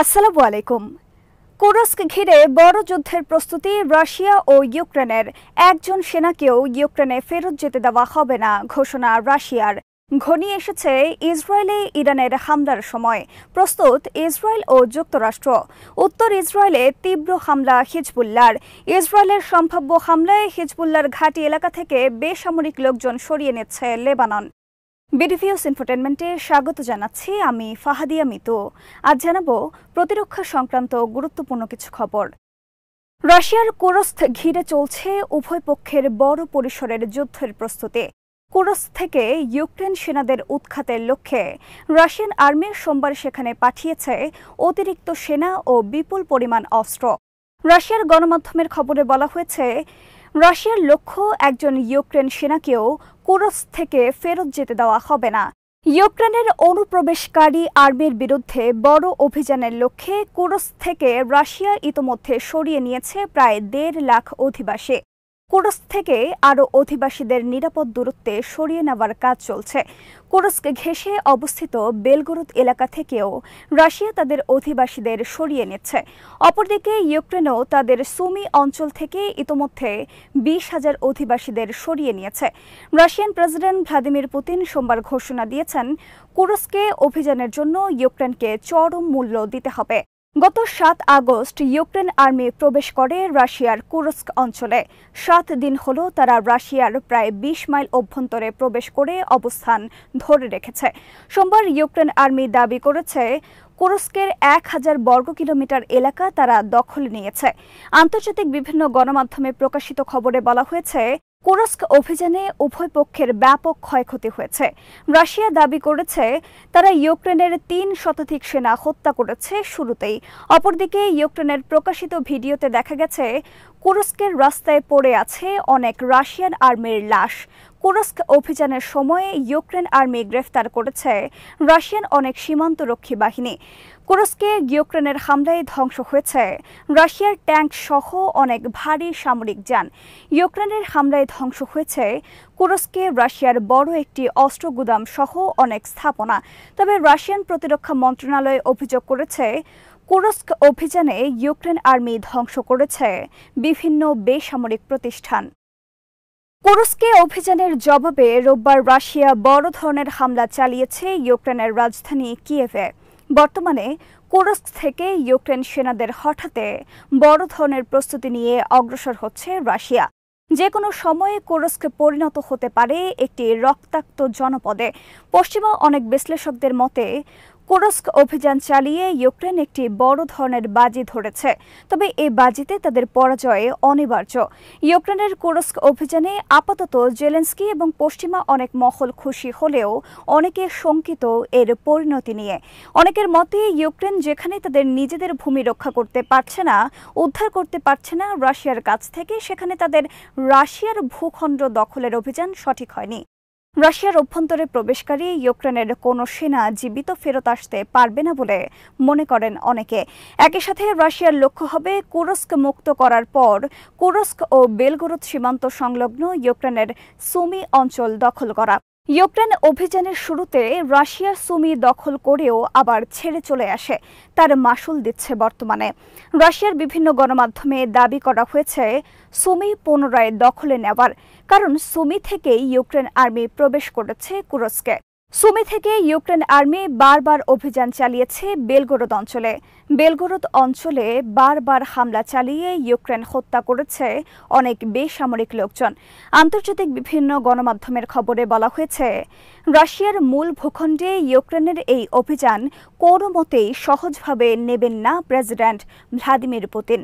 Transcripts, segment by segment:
আসসালামু আলাইকুম। কুরস্ক ঘিরে বড় যুদ্ধের প্রস্তুতি রাশিয়া ও ইউক্রেনের। একজন সেনাকেও ইউক্রেনে ফেরত যেতে দেওয়া হবে না ঘোষণা রাশিয়ার। ঘনিয়ে এসেছে ইসরায়েলে ইরানের হামলার সময়। প্রস্তুত ইসরায়েল ও যুক্তরাষ্ট্র। উত্তর ইসরায়েলে তীব্র হামলা হিজবুল্লাহর। ইসরায়েলের সম্ভাব্য হামলায় হিজবুল্লাহর ঘাঁটি এলাকা থেকে বেসামরিক লোকজন সরিয়ে নিচ্ছে লেবানন। বিডিভিউস ইনফোটেনমেন্টে স্বাগত জানাচ্ছি আমি ফাহাদিয়া মিতু। আজ জানাবো প্রতিরক্ষা সংক্রান্ত গুরুত্বপূর্ণ কিছু খবর। রাশিয়ার কুরস্ক ঘিরে চলছে উভয় পক্ষের বড় পরিসরের যুদ্ধের প্রস্তুতি। কুরস্ক থেকে ইউক্রেন সেনাদের উৎখাতের লক্ষ্যে রাশিয়ান আর্মি সোমবার সেখানে পাঠিয়েছে অতিরিক্ত সেনা ও বিপুল পরিমাণ অস্ত্র। রাশিয়ার গণমাধ্যমের খবরে বলা হয়েছে, রাশিয়ার লক্ষ্য একজন ইউক্রেন সেনাকেও কুরস্ক থেকে ফেরত যেতে দেওয়া হবে না। ইউক্রেনের অনুপ্রবেশকারী আর্মির বিরুদ্ধে বড় অভিযানের লক্ষ্যে কুরস্ক থেকে রাশিয়া ইতোমধ্যে সরিয়ে নিয়েছে প্রায় ১.৫ লাখ অধিবাসী। কুরস্ক থেকে আরও অধিবাসীদের নিরাপদ দূরত্বে সরিয়ে নেওয়ার কাজ চলছে। কুরস্ক ঘেঁষে অবস্থিত বেলগোরদ এলাকা থেকেও রাশিয়া তাদের অধিবাসীদের সরিয়ে নিচ্ছে। অপরদিকে ইউক্রেনও তাদের সুমি অঞ্চল থেকে ইতোমধ্যে ২০,০০০ অধিবাসীদের সরিয়ে নিয়েছে। রাশিয়ান প্রেসিডেন্ট ভ্লাদিমির পুতিন সোমবার ঘোষণা দিয়েছেন, কুরস্কে অভিযানের জন্য ইউক্রেনকে চরম মূল্য দিতে হবে। গত ৭ আগস্ট ইউক্রেন আর্মি প্রবেশ করে রাশিয়ার কুরস্ক অঞ্চলে। ৭ দিন হল তারা রাশিয়ার প্রায় ২০ মাইল অভ্যন্তরে প্রবেশ করে অবস্থান ধরে রেখেছে। সোমবার ইউক্রেন আর্মি দাবি করেছে, কুরস্কের ১,০০০ বর্গ কিলোমিটার এলাকা তারা দখল নিয়েছে। আন্তর্জাতিক বিভিন্ন গণমাধ্যমে প্রকাশিত খবরে বলা হয়েছে, কুরস্ক অভিযানে উভয় পক্ষের ব্যাপক ক্ষয়ক্ষতি হয়েছে। রাশিয়া দাবি করেছে, তারা ইউক্রেনের ৩ শতাধিক সেনা হত্যা করেছে শুরুতেই। অপরদিকে ইউক্রেনের প্রকাশিত ভিডিওতে দেখা গেছে, কুরস্কের রাস্তায় পড়ে আছে অনেক রাশিয়ান আর্মির লাশ। কুরস্ক অভিযানের সময় ইউক্রেন আর্মি গ্রেফতার করেছে রাশিয়ান অনেক সীমান্তরক্ষী বাহিনী। কুরস্কে ইউক্রেনের হামলায় ধ্বংস হয়েছে রাশিয়ার ট্যাঙ্ক সহ অনেক ভারী সামরিক যান। ইউক্রেনের হামলায় ধ্বংস হয়েছে কুরস্কে রাশিয়ার বড় একটি অস্ত্র গুদাম সহ অনেক স্থাপনা। তবে রাশিয়ান প্রতিরক্ষা মন্ত্রণালয় অভিযোগ করেছে, কুরস্ক অভিযানে ইউক্রেন আর্মি ধ্বংস করেছে বিভিন্ন বেসামরিক প্রতিষ্ঠান। কুরস্কে অভিযানের জবাবে রোববার রাশিয়া বড় ধরনের হামলা চালিয়েছে ইউক্রেনের রাজধানী কিয়েভে। বর্তমানে কুরস্ক থেকে ইউক্রেন সেনাদের হঠাতে বড় ধরনের প্রস্তুতি নিয়ে অগ্রসর হচ্ছে রাশিয়া। যে কোনো সময়ে কুরস্ক পরিণত হতে পারে একটি রক্তাক্ত জনপদে। পশ্চিমা অনেক বিশ্লেষকদের মতে, কুরস্ক অভিযান চালিয়ে ইউক্রেন একটি বড় ধরনের বাজি ধরেছে। তবে এই বাজিতে তাদের পরাজয় অনিবার্য। ইউক্রেনের কুরস্ক অভিযানে আপাতত জেলেনস্কি এবং পশ্চিমা অনেক মহল খুশি হলেও অনেকে শঙ্কিত এর পরিণতি নিয়ে। অনেকের মতে, ইউক্রেন যেখানে তাদের নিজেদের ভূমি রক্ষা করতে পারছে না, উদ্ধার করতে পারছে না রাশিয়ার কাছ থেকে, সেখানে তাদের রাশিয়ার ভূখণ্ড দখলের অভিযান সঠিক হয়নি। রাশিয়ার অভ্যন্তরে প্রবেশকারী ইউক্রেনের কোনো সেনা জীবিত ফেরত আসতে পারবে না বলে মনে করেন অনেকে। একই সাথে রাশিয়ার লক্ষ্য হবে কুরস্ক মুক্ত করার পর কুরস্ক ও বেলগোরদ সীমান্ত সংলগ্ন ইউক্রেনের সুমি অঞ্চল দখল করা। ইউক্রেন অভিযানের শুরুতে রাশিয়ার সুমি দখল করেও আবার ছেড়ে চলে আসে, তার মাশুল দিচ্ছে বর্তমানে। রাশিয়ার বিভিন্ন গণমাধ্যমে দাবি করা হয়েছে, সুমি পুনরায় দখলে নেওয়ার কারণ সুমি থেকেই ইউক্রেন আর্মি প্রবেশ করেছে কুরস্কে। সুমি থেকে ইউক্রেন আর্মি বারবার অভিযান চালিয়েছে বেলগোরদ অঞ্চলে। বেলগোরদ অঞ্চলে বারবার হামলা চালিয়ে ইউক্রেন হত্যা করেছে অনেক বেসামরিক লোকজন। আন্তর্জাতিক বিভিন্ন গণমাধ্যমের খবরে বলা হয়েছে, রাশিয়ার মূল ভূখণ্ডে ইউক্রেনের এই অভিযান কোনো মতেই সহজভাবে নেবেন না প্রেসিডেন্ট ভ্লাদিমির পুতিন।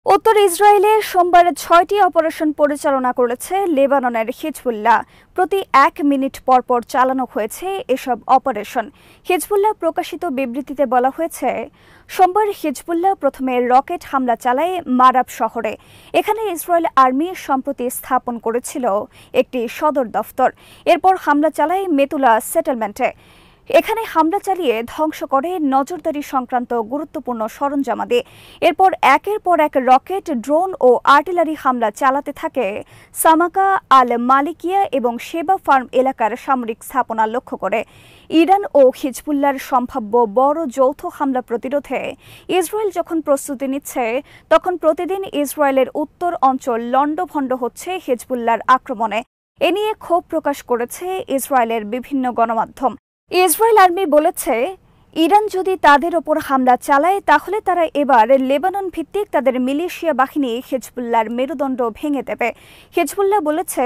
উত্তর ইসরায়েলে সোমবার ৬টি অপারেশন পরিচালনা করেছে লেবাননের হিজবুল্লাহ। প্রতি ১ মিনিট পরপর চালানো হয়েছে এসব অপারেশন। হিজবুল্লাহ প্রকাশিত বিবৃতিতে বলা হয়েছে, সোমবার হিজবুল্লাহ প্রথমে রকেট হামলা চালায় মারাব শহরে। এখানে ইসরায়েল আর্মি সম্প্রতি স্থাপন করেছিল একটি সদর দফতর। এরপর হামলা চালায় মেতুলা সেটেলমেন্টে। এখানে হামলা চালিয়ে ধ্বংস করে নজরদারি সংক্রান্ত গুরুত্বপূর্ণ সরঞ্জামাদি। এরপর একের পর এক রকেট, ড্রোন ও আর্টিলারি হামলা চালাতে থাকে সামাকা, আল মালিকিয়া এবং শেবা ফার্ম এলাকার সামরিক স্থাপনা লক্ষ্য করে। ইরান ও হিজবুল্লাহর সম্ভাব্য বড় যৌথ হামলা প্রতিরোধে ইসরায়েল যখন প্রস্তুতি নিচ্ছে, তখন প্রতিদিন ইসরায়েলের উত্তর অঞ্চল লণ্ডভণ্ড হচ্ছে হিজবুল্লাহর আক্রমণে। এ নিয়ে ক্ষোভ প্রকাশ করেছে ইসরায়েলের বিভিন্ন গণমাধ্যম। ইসরায়েল আর্মি বলেছে, ইরান যদি তাদের ওপর হামলা চালায় তাহলে তারা এবার লেবানন ভিত্তিক তাদের মিলিশিয়া বাহিনী হিজবুল্লাহর মেরুদণ্ড ভেঙে দেবে। হিজবুল্লাহ বলেছে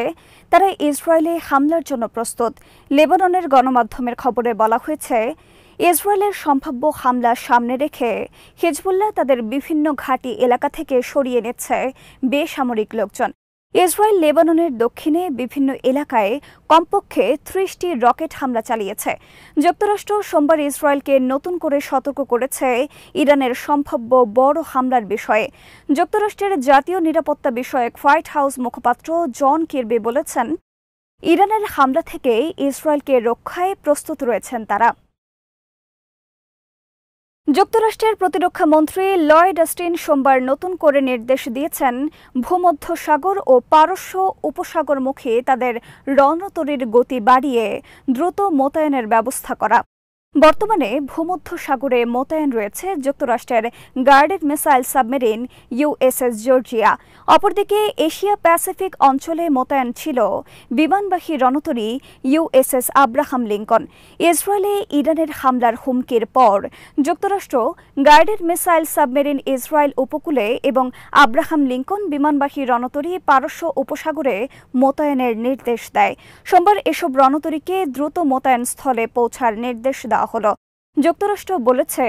তারা ইসরায়েলে হামলার জন্য প্রস্তুত। লেবাননের গণমাধ্যমের খবরে বলা হয়েছে, ইসরায়েলের সম্ভাব্য হামলা সামনে রেখে হিজবুল্লাহ তাদের বিভিন্ন ঘাঁটি এলাকা থেকে সরিয়ে নিচ্ছে বেসামরিক লোকজন। ইসরায়েল লেবাননের দক্ষিণে বিভিন্ন এলাকায় কমপক্ষে 30টি রকেট হামলা চালিয়েছে। যুক্তরাষ্ট্র সোমবার ইসরায়েলকে নতুন করে সতর্ক করেছে ইরানের সম্ভাব্য বড় হামলার বিষয়ে। যুক্তরাষ্ট্রের জাতীয় নিরাপত্তা বিষয়ক হোয়াইট হাউস মুখপাত্র জন কির্বি বলেছেন, ইরানের হামলা থেকে ইসরায়েলকে রক্ষায় প্রস্তুত রয়েছেন তারা। যুক্তরাষ্ট্রের প্রতিরক্ষা মন্ত্রী লয়েড অস্টিন সোমবার নতুন করে নির্দেশ দিয়েছেন ভূমধ্যসাগর ও পারস্য উপসাগরমুখী তাদের রণতরীর গতি বাড়িয়ে দ্রুত মোতায়েনের ব্যবস্থা করা। বর্তমানে ভূমধ্যসাগরে মোতায়েন রয়েছে যুক্তরাষ্ট্রের guarded missile submarine USS Georgia. অপরদিকে এশিয়া প্যাসিফিক অঞ্চলে মোতায়েন ছিল বিমানবাহী রণতরী ইউএসএস আব্রাহাম লিঙ্কন। ইসরায়েলে ইরানের হামলার হুমকির পর যুক্তরাষ্ট্র গার্ডেড মিসাইল সাবমেরিন ইসরায়েল উপকূলে এবং আব্রাহাম লিঙ্কন বিমানবাহী রণতরী পারস্য উপসাগরে মোতায়েনের নির্দেশ দেয়। সোমবার এসব রণতরীকে দ্রুত মোতায়েন স্থলে পৌঁছার নির্দেশ দেওয়া হলো। যুক্তরাষ্ট্র বলেছে,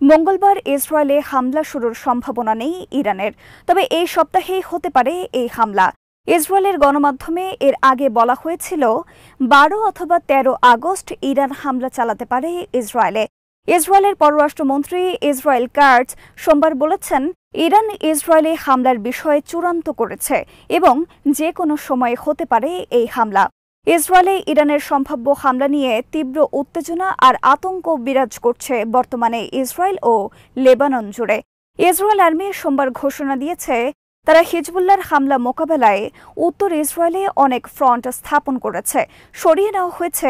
মঙ্গলবার ইসরায়েলে হামলা শুরুর সম্ভাবনা নেই ইরানের, তবে এই সপ্তাহেই হতে পারে এই হামলা। ইসরায়েলের গণমাধ্যমে এর আগে বলা হয়েছিল 12 অথবা 13 আগস্ট ইরান হামলা চালাতে পারে ইসরায়েলে। ইসরায়েলের পররাষ্ট্রমন্ত্রী ইসরায়েল কাটজ সোমবার বলেছেন, ইরান ইসরায়েলে হামলার বিষয় চূড়ান্ত করেছে এবং যে কোনো সময় হতে পারে এই হামলা। ইসরায়েলে ইরানের সম্ভাব্য হামলা নিয়ে তীব্র উত্তেজনা আর আতঙ্ক বিরাজ করছে বর্তমানে ইসরায়েল ও লেবানন জুড়ে। ইসরায়েল আর্মি সোমবার ঘোষণা দিয়েছে, তারা হিজবুল্লাহর হামলা মোকাবেলায় উত্তর ইসরায়েলে অনেক ফ্রন্ট স্থাপন করেছে। সরিয়ে নেওয়া হয়েছে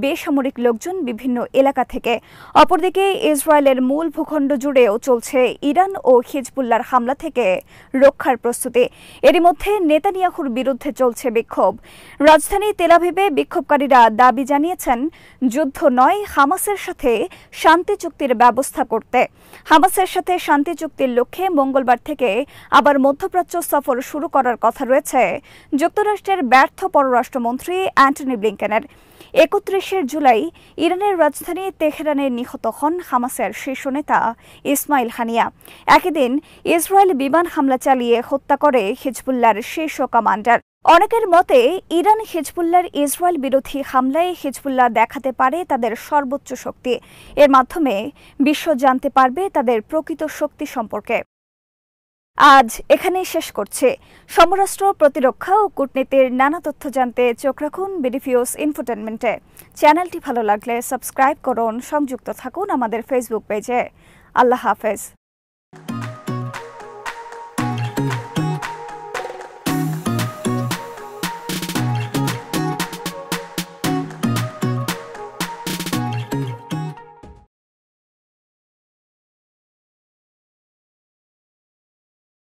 বেসামরিক লোকজন বিভিন্ন এলাকা থেকে। অপরদিকে ইসরায়েলের মূল ভূখণ্ড জুড়েও চলছে ইরান ও হিজবুল্লাহর হামলা থেকে রক্ষার প্রস্তুতি। এরই মধ্যে নেতানিয়াহুর বিরুদ্ধে চলছে বিক্ষোভ। রাজধানী তেল আভিভে বিক্ষোভকারীরা দাবি জানিয়েছেন, যুদ্ধ নয়, হামাসের সাথে শান্তি চুক্তির ব্যবস্থা করতে। হামাসের সাথে শান্তি চুক্তির লক্ষ্যে মঙ্গলবার থেকে আবার মধ্যপ্রাচ্য সফর শুরু করার কথা রয়েছে যুক্তরাষ্ট্রের ব্যর্থ পররাষ্ট্রমন্ত্রী অ্যান্টনি ব্লিংকেনের। 31 জুলাই ইরানের রাজধানী তেহরানে নিহত হন হামাসের শীর্ষ নেতা ইসমাইল হানিয়া। একই দিন ইসরায়েল বিমান হামলা চালিয়ে হত্যা করে হিজবুল্লাহর শীর্ষ কমান্ডার। অনেকের মতে, ইরান হিজবুল্লাহর ইসরায়েল বিরোধী হামলায় হিজবুল্লাহ দেখাতে পারে তাদের সর্বোচ্চ শক্তি। এর মাধ্যমে বিশ্ব জানতে পারবে তাদের প্রকৃত শক্তি সম্পর্কে। আজ এখানেই শেষ করছে। সমরাষ্ট্র, প্রতিরক্ষা ও কূটনীতির নানা তথ্য জানতে চোখ রাখুন বিডিফিউজ ইনফোটেনমেন্টে। চ্যানেলটি ভালো লাগলে সাবস্ক্রাইব করুন, সংযুক্ত থাকুন আমাদের ফেসবুক পেজে। আল্লাহ হাফেজ।